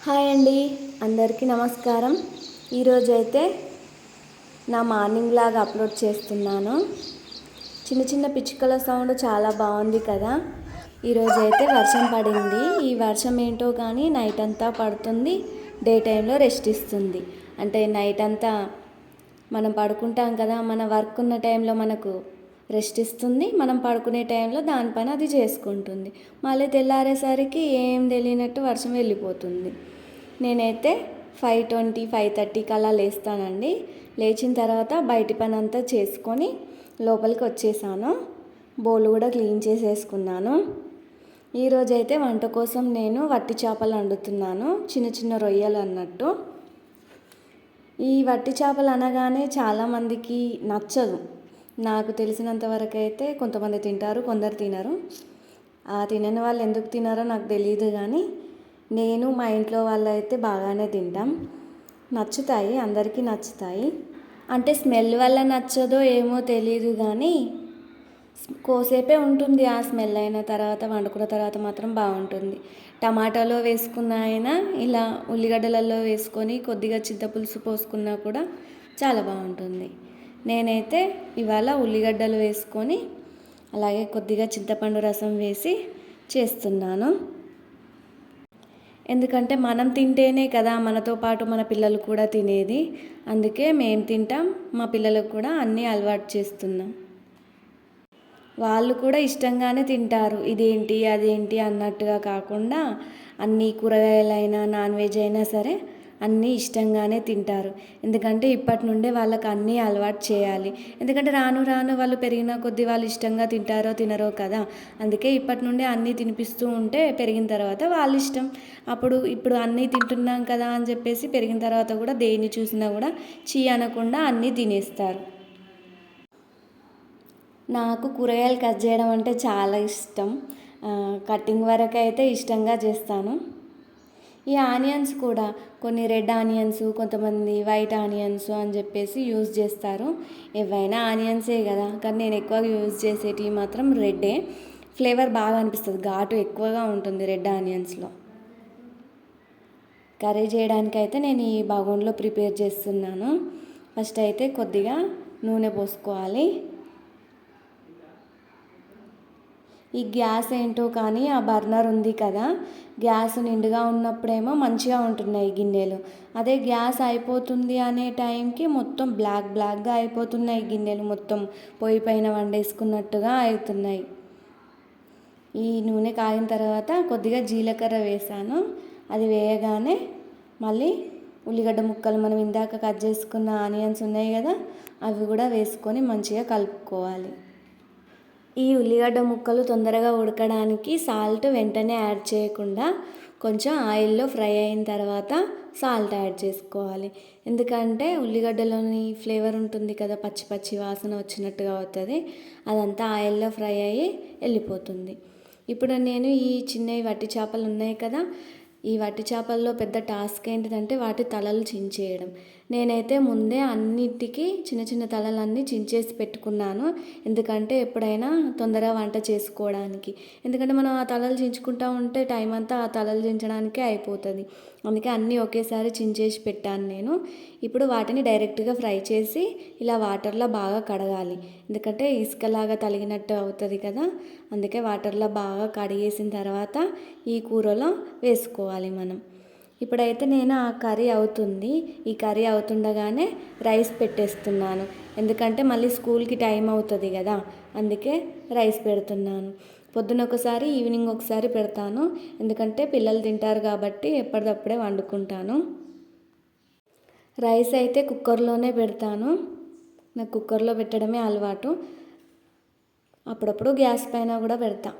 Hi అండి, అందరికీ నమస్కారం. ఈరోజైతే నా మార్నింగ్ లాగా అప్లోడ్ చేస్తున్నాను. చిన్న చిన్న పిచ్చుకల సౌండ్ చాలా బాగుంది కదా. ఈరోజైతే వర్షం పడింది. ఈ వర్షం ఏంటో కానీ నైట్ అంతా పడుతుంది, డే టైంలో రెస్ట్ ఇస్తుంది. అంటే నైట్ అంతా మనం పడుకుంటాం కదా, మన వర్క్ ఉన్న టైంలో మనకు రెస్ట్ ఇస్తుంది, మనం పడుకునే టైంలో దానిపైన అది చేసుకుంటుంది. మళ్ళీ తెల్లారేసరికి ఏం తెలియనట్టు వర్షం వెళ్ళిపోతుంది. నేనైతే 5:20, 5:30కి అలా లేస్తానండి. లేచిన తర్వాత బయటి పని అంతా చేసుకొని లోపలికి వచ్చేసాను. బౌల్ కూడా క్లీన్ చేసేసుకున్నాను. ఈరోజైతే వంట కోసం నేను వట్టి చేపలు వండుతున్నాను, చిన్న చిన్న రొయ్యలు అన్నట్టు. ఈ వట్టి చేపలు అనగానే చాలామందికి నచ్చదు. నాకు తెలిసినంత వరకు అయితే కొంతమంది తింటారు, కొందరు తినరు. తినని వాళ్ళు ఎందుకు తినారో నాకు తెలియదు, కానీ నేను మా ఇంట్లో వాళ్ళు అయితే బాగానే తింటాం. నచ్చుతాయి, అందరికీ నచ్చుతాయి. అంటే స్మెల్ వల్ల నచ్చదో ఏమో తెలియదు, కానీ కోసేపే ఉంటుంది ఆ స్మెల్. అయిన తర్వాత వండుకున్న తర్వాత మాత్రం బాగుంటుంది. టమాటాలో వేసుకున్న అయినా ఇలా ఉల్లిగడ్డలలో వేసుకొని కొద్దిగా చింతపులుసు పోసుకున్నా కూడా చాలా బాగుంటుంది. నేనైతే ఇవాళ ఉల్లిగడ్డలు వేసుకొని అలాగే కొద్దిగా చింతపండు రసం వేసి చేస్తున్నాను. ఎందుకంటే మనం తింటేనే కదా మనతో పాటు మన పిల్లలు కూడా తినేది. అందుకే మేము తింటాం, మా పిల్లలకు కూడా అన్నీ అలవాటు చేస్తున్నాం. వాళ్ళు కూడా ఇష్టంగానే తింటారు. ఇదేంటి అదేంటి అన్నట్టుగా కాకుండా అన్ని కూరగాయలైనా నాన్ వెజ్ అయినా సరే అన్నీ ఇష్టంగానే తింటారు. ఎందుకంటే ఇప్పటి నుండే వాళ్ళకి అన్నీ అలవాటు చేయాలి. ఎందుకంటే రాను రాను వాళ్ళు పెరిగిన కొద్దీ వాళ్ళు ఇష్టంగా తింటారో తినరో కదా. అందుకే ఇప్పటి నుండే అన్నీ తినిపిస్తూ ఉంటే పెరిగిన తర్వాత వాళ్ళ ఇష్టం. ఇప్పుడు అన్నీ తింటున్నాం కదా అని చెప్పేసి పెరిగిన తర్వాత కూడా దేన్ని చూసినా కూడా చీ అనకుండా అన్నీ తినేస్తారు. నాకు కూరగాయలు కట్ చేయడం అంటే చాలా ఇష్టం. కటింగ్ వరకు అయితే ఇష్టంగా చేస్తాను. ఈ ఆనియన్స్ కూడా కొన్ని రెడ్ ఆనియన్స్, కొంతమంది వైట్ ఆనియన్స్ అని చెప్పేసి యూజ్ చేస్తారు. ఏవైనా ఆనియన్సే కదా, కానీ నేను ఎక్కువగా యూజ్ చేసేటివి మాత్రం రెడ్డే. ఫ్లేవర్ బాగా అనిపిస్తుంది, ఘాటు ఎక్కువగా ఉంటుంది రెడ్ ఆనియన్స్లో. కర్రీ చేయడానికైతే నేను ఈ బగోన్లో ప్రిపేర్ చేస్తున్నాను. ఫస్ట్ అయితే కొద్దిగా నూనె పోసుకోవాలి. ఈ గ్యాస్ ఏంటో కానీ ఆ బర్నర్ ఉంది కదా, గ్యాస్ నిండుగా ఉన్నప్పుడేమో మంచిగా ఉంటున్నాయి గిన్నెలు. అదే గ్యాస్ అయిపోతుంది అనే టైంకి మొత్తం బ్లాక్గా అయిపోతున్నాయి గిన్నెలు, మొత్తం పొయ్యి పైన వండేసుకున్నట్టుగా అవుతున్నాయి. ఈ నూనె కాగిన తర్వాత కొద్దిగా జీలకర్ర వేసాను. అది వేయగానే మళ్ళీ ఉల్లిగడ్డ ముక్కలు, మనం ఇందాక కట్ చేసుకున్న ఆనియన్స్ ఉన్నాయి కదా, అవి కూడా వేసుకొని మంచిగా కలుపుకోవాలి. ఈ ఉల్లిగడ్డ ముక్కలు తొందరగా ఉడకడానికి సాల్ట్ వెంటనే యాడ్ చేయకుండా కొంచెం ఆయిల్లో ఫ్రై అయిన తర్వాత సాల్ట్ యాడ్ చేసుకోవాలి. ఎందుకంటే ఉల్లిగడ్డలోని ఫ్లేవర్ ఉంటుంది కదా, పచ్చి పచ్చి వాసన వచ్చినట్టుగా అవుతుంది. అదంతా ఆయిల్లో ఫ్రై అయ్యి వెళ్ళిపోతుంది. ఇప్పుడు నేను ఈ చిన్నవి వట్టి చేపలు ఉన్నాయి కదా, ఈ వట్టి చేపల్లో పెద్ద టాస్క్ ఏంటిదంటే వాటి తలలు చించేయడం. నేనైతే ముందే అన్నిటికీ చిన్న చిన్న తలలన్నీ చించేసి పెట్టుకున్నాను. ఎందుకంటే ఎప్పుడైనా తొందరగా వంట చేసుకోవడానికి. ఎందుకంటే మనం ఆ తలలు చించుకుంటూ ఉంటే టైం అంతా ఆ తలలు చించడానికే అయిపోతుంది. అందుకే అన్నీ ఒకేసారి చించేసి పెట్టాను నేను. ఇప్పుడు వాటిని డైరెక్ట్గా ఫ్రై చేసి ఇలా వాటర్లో బాగా కడగాలి. ఎందుకంటే ఇసుకలాగా తలిగినట్టు అవుతుంది కదా, అందుకే వాటర్లో బాగా కడిగేసిన తర్వాత ఈ కూరలో వేసుకోవాలి మనం. ఇప్పుడైతే నేను ఆ కర్రీ అవుతుంది. ఈ కర్రీ అవుతుండగానే రైస్ పెట్టేస్తున్నాను. ఎందుకంటే మళ్ళీ స్కూల్కి టైం అవుతుంది కదా, అందుకే రైస్ పెడుతున్నాను. పొద్దున ఒకసారి, ఈవినింగ్ ఒకసారి పెడతాను. ఎందుకంటే పిల్లలు తింటారు కాబట్టి ఎప్పటికప్పుడే వండుకుంటాను. రైస్ అయితే కుక్కర్లోనే పెడతాను. నాకు కుక్కర్లో పెట్టడమే అలవాటు. అప్పుడప్పుడు గ్యాస్ పైన కూడా పెడతా,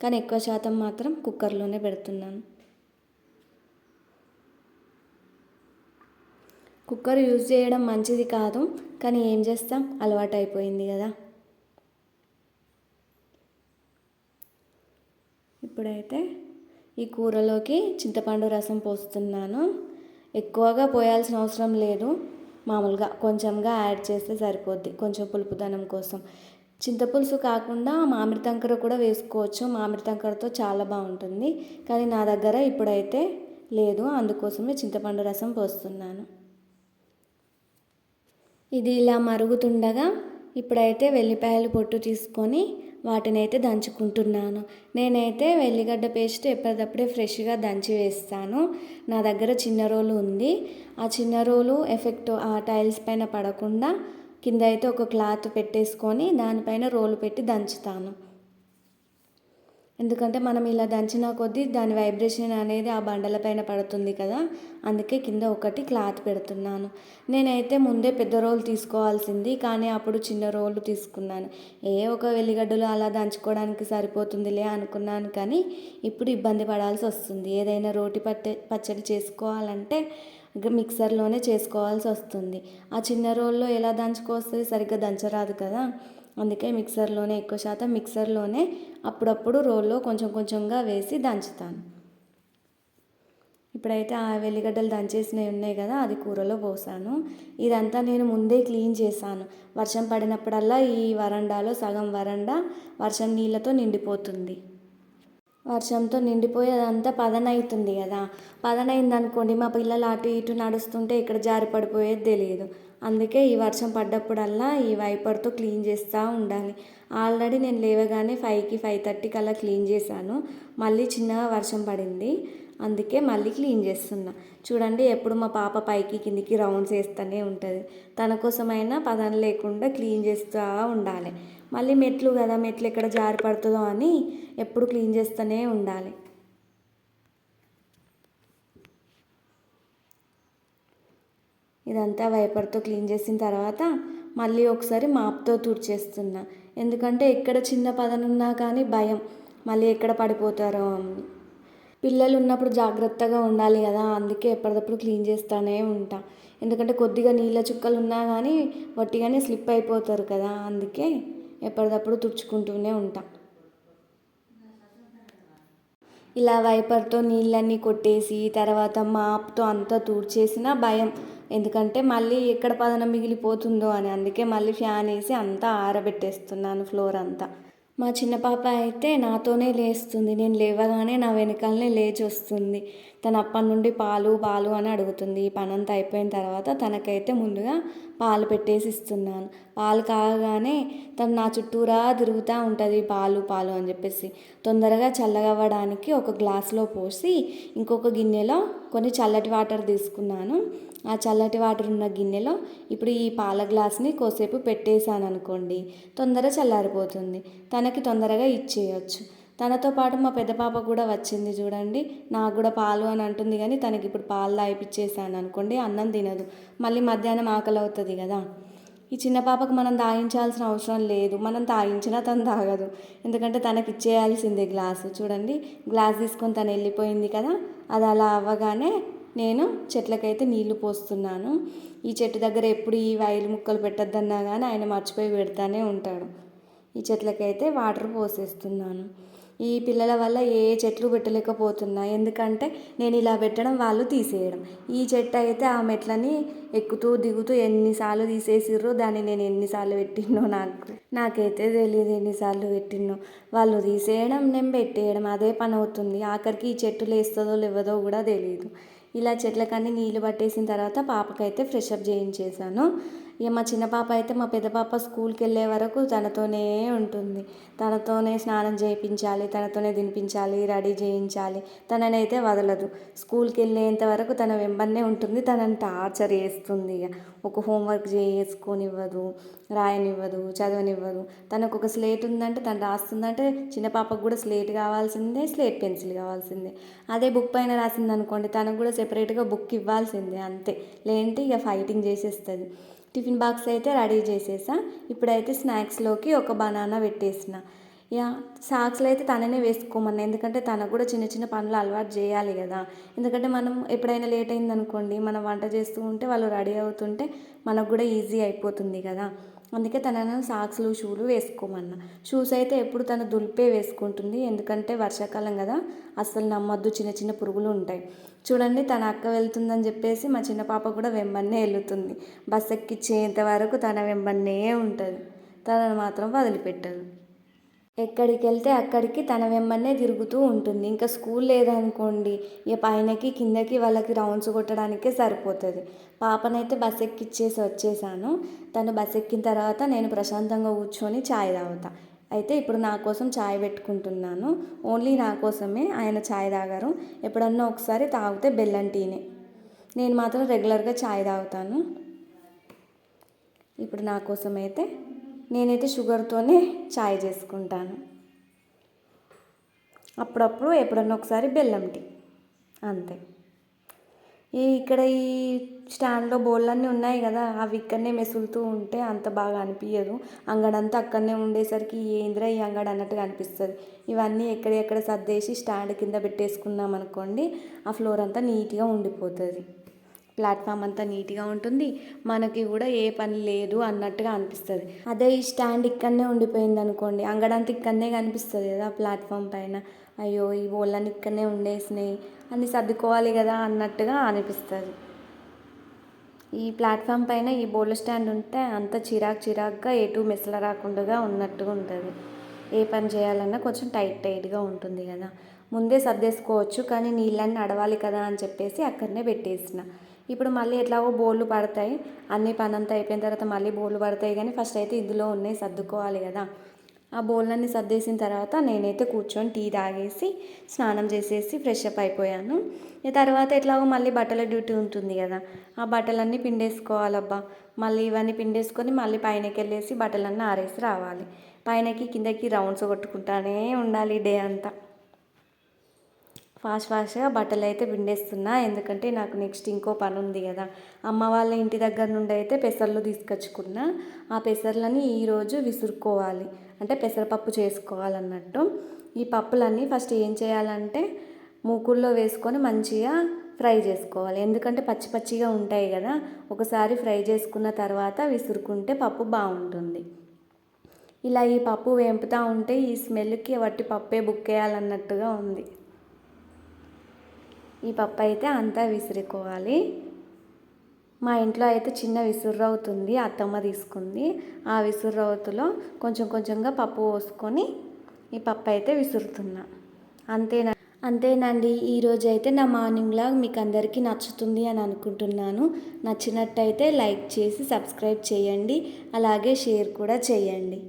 కానీ ఎక్కువ శాతం మాత్రం కుక్కర్లోనే పెడుతున్నాను. కుక్కర్ యూజ్ చేయడం మంచిది కాదు, కానీ ఏం చేస్తాం, అలవాటు అయిపోయింది కదా. ఇప్పుడైతే ఈ కూరలోకి చింతపండు రసం పోస్తున్నాను. ఎక్కువగా పోయాల్సిన అవసరం లేదు, మామూలుగా కొంచెంగా యాడ్ చేస్తే సరిపోద్ది, కొంచెం పులుపుదనం కోసం. చింతపులుసు కాకుండా మామిడి తంకర కూడా వేసుకోవచ్చు. మామిడి తంకరతో చాలా బాగుంటుంది, కానీ నా దగ్గర ఇప్పుడైతే లేదు, అందుకోసమే చింతపండు రసం పోస్తున్నాను. ఇది ఇలా మరుగుతుండగా ఇప్పుడైతే వెల్లిపాయలు పొట్టు తీసుకొని వాటిని అయితే దంచుకుంటున్నాను. నేనైతే వెల్లిగడ్డ పేస్ట్ ఎప్పటికప్పుడే ఫ్రెష్గా దంచి వేస్తాను. నా దగ్గర చిన్న రోలు ఉంది. ఆ చిన్న రోలు ఎఫెక్ట్ ఆ టైల్స్ పైన పడకుండా కింద అయితే ఒక క్లాత్ పెట్టేసుకొని దానిపైన రోలు పెట్టి దంచుతాను. ఎందుకంటే మనం ఇలా దంచిన కొద్దీ దాని వైబ్రేషన్ అనేది ఆ బండల పైన పడుతుంది కదా, అందుకే కింద ఒకటి క్లాత్ పెడుతున్నాను. నేనైతే ముందే పెద్ద రోలు తీసుకోవాల్సింది, కానీ అప్పుడు చిన్న రోలు తీసుకున్నాను. ఒక వెల్లిగడ్డలు అలా దంచుకోవడానికి సరిపోతుందిలే అనుకున్నాను, కానీ ఇప్పుడు ఇబ్బంది పడాల్సి వస్తుంది. ఏదైనా రోటి పచ్చడి చేసుకోవాలంటే మిక్సర్లోనే చేసుకోవాల్సి వస్తుంది. ఆ చిన్న రోల్లో ఎలా దంచుకొస్తుంది, సరిగ్గా దంచరాదు కదా, అందుకే మిక్సర్లోనే ఎక్కువ శాతం మిక్సర్లోనే అప్పుడప్పుడు రోల్లో కొంచెం కొంచెంగా వేసి దంచుతాను. ఇప్పుడైతే ఆ వెల్లిగడ్డలు దంచేసినవి ఉన్నాయి కదా, అది కూరలో పోసాను. ఇదంతా నేను ముందే క్లీన్ చేశాను. వర్షం పడినప్పుడల్లా ఈ వరండాలో సగం వరండా వర్షం నీళ్ళతో నిండిపోతుంది. వర్షంతో నిండిపోయి అదంతా పదనవుతుంది కదా, పదనైందనుకోండి మా పిల్లలు అటు ఇటు నడుస్తుంటే ఇక్కడ జారి పడిపోయేది తెలియదు. అందుకే ఈ వర్షం పడ్డప్పుడల్లా ఈ వైపర్తో క్లీన్ చేస్తూ ఉండాలి. ఆల్రెడీ నేను లేవగానే 5కి 5:30కి అలా క్లీన్ చేశాను. మళ్ళీ చిన్నగా వర్షం పడింది, అందుకే మళ్ళీ క్లీన్ చేస్తున్నా. చూడండి, ఎప్పుడు మా పాప పైకి కిందికి రౌండ్స్ వేస్తూనే ఉంటుంది. తన కోసమైనా పదన లేకుండా క్లీన్ చేస్తూ ఉండాలి. మళ్ళీ మెట్లు కదా, మెట్లు ఎక్కడ జారి పడుతుందో అని ఎప్పుడు క్లీన్ చేస్తూనే ఉండాలి. ఇదంతా వైపర్తో క్లీన్ చేసిన తర్వాత మళ్ళీ ఒకసారి మాప్తో తుడిచేస్తున్నా. ఎందుకంటే ఎక్కడ చిన్న పదనున్నా కానీ భయం, మళ్ళీ ఎక్కడ పడిపోతారో అని. పిల్లలు ఉన్నప్పుడు జాగ్రత్తగా ఉండాలి కదా, అందుకే ఎప్పటికప్పుడు క్లీన్ చేస్తూనే ఉంటా. ఎందుకంటే కొద్దిగా నీళ్ళ చుక్కలు ఉన్నా కానీ వట్టిగానే స్లిప్ అయిపోతారు కదా, అందుకే ఎప్పటికప్పుడు తుడుచుకుంటూనే ఉంటా. ఇలా వైపర్తో నీళ్ళన్నీ కొట్టేసి తర్వాత మాప్తో అంతా తుడిచేసిన భయం, ఎందుకంటే మళ్ళీ ఎక్కడ పదనం మిగిలిపోతుందో అని. అందుకే మళ్ళీ ఫ్యాన్ వేసి అంతా ఆరబెట్టేస్తున్నాను ఫ్లోర్ అంతా. మా చిన్న పాప అయితే నాతోనే లేస్తుంది. నేను లేవగానే నా వెనకాలనే లేచి వస్తుంది. తను అప్పటి నుండి పాలు పాలు అని అడుగుతుంది. ఈ పనంతా అయిపోయిన తర్వాత తనకైతే ముందుగా పాలు పెట్టేసి ఇస్తున్నాను. పాలు కాగానే తను నా చుట్టూరా తిరుగుతూ ఉంటుంది, పాలు పాలు అని చెప్పేసి. తొందరగా చల్లగవ్వడానికి ఒక గ్లాసులో పోసి ఇంకొక గిన్నెలో కొన్ని చల్లటి వాటర్ తీసుకున్నాను. ఆ చల్లటి వాటర్ ఉన్న గిన్నెలో ఇప్పుడు ఈ పాల గ్లాస్ని కోసేపు పెట్టేశాను అనుకోండి, తొందరగా చల్లారిపోతుంది. తనకి తొందరగా ఇచ్చేయచ్చు. తనతో పాటు మా పెద్ద పాప కూడా వచ్చింది చూడండి. నాకు కూడా పాలు అని అంటుంది, కానీ తనకి ఇప్పుడు పాలు తాగిపిచ్చేసాను అనుకోండి అన్నం తినదు, మళ్ళీ మధ్యాహ్నం ఆకలి అవుతుంది కదా. ఈ చిన్న పాపకు మనం తాగించాల్సిన అవసరం లేదు, మనం తాగించినా తను తాగదు. ఎందుకంటే తనకి ఇచ్చేయాల్సిందే గ్లాసు. చూడండి, గ్లాస్ తీసుకొని తను వెళ్ళిపోయింది కదా. అది అలా అవ్వగానే నేను చెట్లకైతే నీళ్లు పోస్తున్నాను. ఈ చెట్టు దగ్గర ఎప్పుడు ఈ వైలు ముక్కలు పెట్టద్దన్నా కానీ ఆయన మర్చిపోయి పెడతానే ఉంటాడు. ఈ చెట్లకైతే వాటర్ పోసేస్తున్నాను. ఈ పిల్లల వల్ల ఏ చెట్లు పెట్టలేకపోతున్నా, ఎందుకంటే నేను ఇలా పెట్టడం వాళ్ళు తీసేయడం. ఈ చెట్టు అయితే ఆ మెట్లని ఎక్కుతూ దిగుతూ ఎన్నిసార్లు తీసేసిర్రో, దాన్ని నేను ఎన్నిసార్లు పెట్టినో నాకైతే తెలియదు ఎన్నిసార్లు పెట్టినో. వాళ్ళు తీసేయడం, నేను పెట్టేయడం, అదే పని అవుతుంది. ఆఖరికి ఈ చెట్టు లేస్తుందో లేవదో కూడా తెలియదు. ఇలా చెట్లకన్నీ నీళ్ళు పట్టేసిన తర్వాత పాపకైతే ఫ్రెషప్ చేయించేసాను. ఇక మా చిన్న పాప అయితే మా పెద్ద పాప స్కూల్కి వెళ్ళే వరకు తనతోనే ఉంటుంది. తనతోనే స్నానం చేయించాలి, తనతోనే తినిపించాలి, రెడీ చేయించాలి. తననైతే వదలదు. స్కూల్కి వెళ్ళేంత వరకు తన వెంబడినే ఉంటుంది. తనని టార్చర్ చేస్తుంది. ఇక ఒక హోంవర్క్ చేసుకొనివ్వదు, రాయనివ్వదు, చదవనివ్వదు. తనకు ఒక స్లేట్ ఉందంటే తను రాస్తుందంటే చిన్న పాపకు కూడా స్లేట్ కావాల్సిందే, స్లేట్ పెన్సిల్ కావాల్సిందే. అదే బుక్ పైన రాసింది అనుకోండి, తనకు కూడా సెపరేట్గా బుక్ ఇవ్వాల్సిందే, అంతే. లేదంటే ఇక ఫైటింగ్ చేసేస్తుంది. టిఫిన్ బాక్స్ అయితే రెడీ చేసేసా. ఇప్పుడైతే స్నాక్స్లోకి ఒక బనానా పెట్టేసిన. ఇక సాక్స్లో అయితే తననే వేసుకోమన్నా, ఎందుకంటే తనకు కూడా చిన్న చిన్న పనులు అలవాటు చేయాలి కదా. ఎందుకంటే మనం ఎప్పుడైనా లేట్ అయిందనుకోండి, మనం వంట చేస్తూ ఉంటే వాళ్ళు రెడీ అవుతుంటే మనకు కూడా ఈజీ అయిపోతుంది కదా. అందుకే తనను సాక్స్లు షూలు వేసుకోమన్నా. షూస్ అయితే ఎప్పుడు తను దులిపే వేసుకుంటుంది, ఎందుకంటే వర్షాకాలం కదా, అస్సలు నమ్మొద్దు, చిన్న చిన్న పురుగులు ఉంటాయి. చూడండి, తన అక్క వెళ్తుందని చెప్పేసి మా చిన్న పాప కూడా వెంబడినే వెళ్తుంది. బస్ ఎక్కించేంత వరకు తన వెంబడినే ఉంటుంది, తనను మాత్రం వదిలిపెట్టదు. ఎక్కడికి వెళ్తే అక్కడికి తన వెంబడే తిరుగుతూ ఉంటుంది. ఇంకా స్కూల్ లేదనుకోండి, ఇక పైనకి కిందకి వాళ్ళకి రౌండ్స్ కొట్టడానికే సరిపోతుంది. పాపనైతే బస్ ఎక్కిచ్చేసి వచ్చేసాను. తను బస్ ఎక్కిన తర్వాత నేను ప్రశాంతంగా కూర్చొని చాయ్ తాగుతా. అయితే ఇప్పుడు నా కోసం చాయ్ పెట్టుకుంటున్నాను. ఓన్లీ నా కోసమే, ఆయన చాయ్ తాగరు. ఎప్పుడన్నా ఒకసారి తాగితే బెల్లం టీనే. నేను మాత్రం రెగ్యులర్గా చాయ్ తాగుతాను. ఇప్పుడు నా కోసం అయితే నేనైతే షుగర్తోనే చాయ్ చేసుకుంటాను. అప్పుడప్పుడు ఎప్పుడన్నా ఒకసారి బెల్లం టీ, అంతే. ఇక్కడ ఈ స్టాండ్లో బోళ్ళన్నీ ఉన్నాయి కదా, అవి ఇక్కడనే మెసులుతూ ఉంటే అంత బాగా అనిపించదు. అంగడంతా అక్కడనే ఉండేసరికి ఏంద్రా ఈ అంగడి అన్నట్టుగా అనిపిస్తుంది. ఇవన్నీ ఎక్కడెక్కడ సర్దేసి స్టాండ్ కింద పెట్టేసుకున్నాం అనుకోండి, ఆ ఫ్లోర్ అంతా నీట్గా ఉండిపోతుంది. ప్లాట్ఫామ్ అంతా నీట్గా ఉంటుంది, మనకి కూడా ఏ పని లేదు అన్నట్టుగా అనిపిస్తుంది. అదే ఈ స్టాండ్ ఇక్కడనే ఉండిపోయింది అనుకోండి, అంగడంతా ఇక్కడనే కనిపిస్తుంది కదా ప్లాట్ఫామ్ పైన. అయ్యో ఈ బోళ్ళని ఇక్కడనే ఉండేసినాయి, అన్నీ సర్దుకోవాలి కదా అన్నట్టుగా అనిపిస్తుంది. ఈ ప్లాట్ఫామ్ పైన ఈ బోళ్ళ స్టాండ్ ఉంటే అంత చిరాకుగా ఎటు మెసల రాకుండా ఉన్నట్టుగా ఉంటుంది. ఏ పని చేయాలన్నా కొంచెం టైట్గా ఉంటుంది కదా. ముందే సర్దేసుకోవచ్చు, కానీ నీళ్ళన్నీ నడవాలి కదా అని చెప్పేసి అక్కడనే పెట్టేసిన. ఇప్పుడు మళ్ళీ ఎట్లాగో బోళ్ళు పడతాయి, అన్ని పని అంతా అయిపోయిన తర్వాత మళ్ళీ బోళ్ళు పడతాయి, కానీ ఫస్ట్ అయితే ఇందులో ఉన్నాయి సర్దుకోవాలి కదా. ఆ బోళ్ళన్నీ సర్దేసిన తర్వాత నేనైతే కూర్చొని టీ తాగేసి స్నానం చేసేసి ఫ్రెష్ అప్ అయిపోయాను. తర్వాత ఎట్లాగో మళ్ళీ బట్టల డ్యూటీ ఉంటుంది కదా, ఆ బట్టలన్నీ పిండేసుకోవాలబ్బా. మళ్ళీ ఇవన్నీ పిండేసుకొని మళ్ళీ పైనకి వెళ్ళేసి బట్టలన్నీ ఆరేసి రావాలి. పైనకి కిందకి రౌండ్స్ కొట్టుకుంటానే ఉండాలి డే అంతా. ఫాస్ట్గా బట్టలు అయితే పిండేస్తున్నా, ఎందుకంటే నాకు నెక్స్ట్ ఇంకో పని ఉంది కదా. అమ్మ వాళ్ళ ఇంటి దగ్గర నుండి అయితే పెసర్లు తీసుకొచ్చుకున్నా. ఆ పెసర్లని ఈరోజు విసురుకోవాలి, అంటే పెసరపప్పు చేసుకోవాలన్నట్టు. ఈ పప్పులన్నీ ఫస్ట్ ఏం చేయాలంటే మూకుల్లో వేసుకొని మంచిగా ఫ్రై చేసుకోవాలి, ఎందుకంటే పచ్చిగా ఉంటాయి కదా. ఒకసారి ఫ్రై చేసుకున్న తర్వాత విసురుకుంటే పప్పు బాగుంటుంది. ఇలా ఈ పప్పు వేంపుతూ ఉంటే ఈ స్మెల్కి వట్టి పప్పే బుక్కేయాలన్నట్టుగా ఉంది. ఈ పప్పు అయితే అంతా విసురుకోవాలి. మా ఇంట్లో అయితే చిన్న విసుర్రవుతుంది, అత్తమ్మ తీసుకుంది. ఆ విసుర్రవుతులో కొంచెంగా పప్పు పోసుకొని ఈ పప్పు అయితే విసురుతున్నా. అంతేనండి. ఈరోజు అయితే నా మార్నింగ్ వ్లాగ్ మీకు అందరికీ నచ్చుతుంది అని అనుకుంటున్నాను. నచ్చినట్టయితే లైక్ చేసి సబ్స్క్రైబ్ చేయండి, అలాగే షేర్ కూడా చేయండి.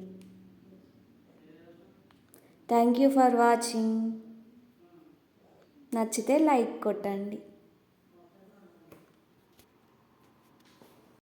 Thank you for watching. నచ్చితే లైక్ కొట్టండి.